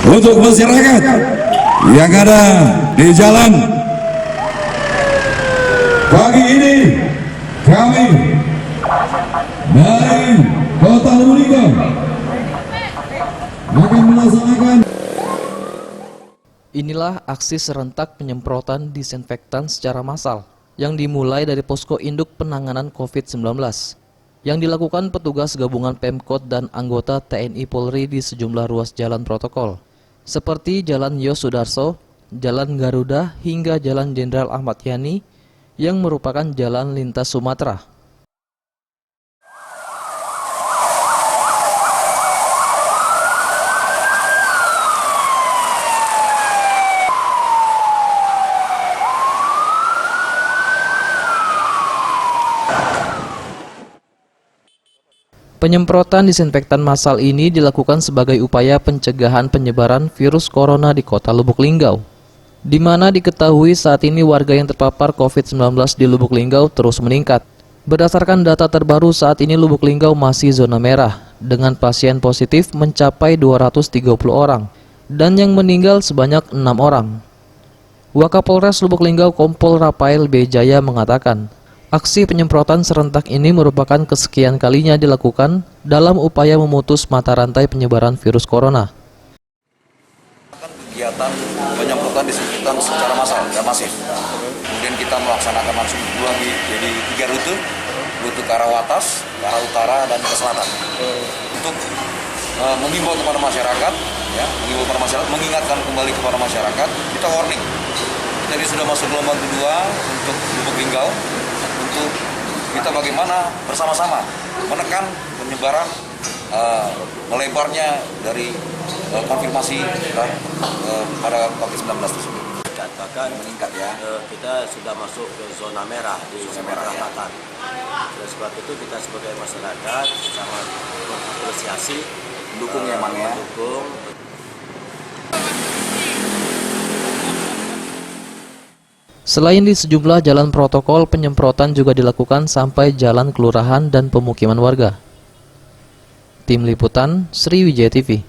untuk masyarakat yang ada di jalan. Pagi ini kami dari Kota Lubuk Linggau akan melaksanakan. Inilah aksi serentak penyemprotan disinfektan secara massal yang dimulai dari posko induk penanganan COVID-19 yang dilakukan petugas gabungan Pemkot dan anggota TNI Polri di sejumlah ruas jalan protokol seperti Jalan Yos Sudarso, Jalan Garuda hingga Jalan Jenderal Ahmad Yani yang merupakan jalan lintas Sumatera. Penyemprotan disinfektan massal ini dilakukan sebagai upaya pencegahan penyebaran virus corona di Kota Lubuk Linggau, di mana diketahui saat ini warga yang terpapar COVID-19 di Lubuk Linggau terus meningkat. Berdasarkan data terbaru saat ini Lubuk Linggau masih zona merah, dengan pasien positif mencapai 230 orang, dan yang meninggal sebanyak 6 orang. Wakapolres Lubuk Linggau Kompol Rafael B. Jaya mengatakan, aksi penyemprotan serentak ini merupakan kesekian kalinya dilakukan dalam upaya memutus mata rantai penyebaran virus corona. Kegiatan penyemprotan disinfektan secara massal dan masif. Kemudian kita melaksanakan langsung jadi 3 rute ke arah atas, ke arah utara, dan ke selatan. Untuk mengimbau kepada masyarakat, mengingatkan kembali kepada masyarakat, kita warning. Jadi sudah masuk gelombang kedua untuk Lubuk Linggau. Untuk kita bagaimana bersama-sama menekan penyebaran melebarnya dari konfirmasi pada COVID-19 tersebut. Bahkan meningkat ya, kita sudah masuk ke zona merah di Sumatera Selatan. Oleh sebab itu kita sebagai masyarakat sangat mengapresiasi, Mendukung ya Mang ya. Mendukung. Selain di sejumlah jalan protokol, penyemprotan juga dilakukan sampai jalan kelurahan dan pemukiman warga. Tim Liputan Sriwijaya TV.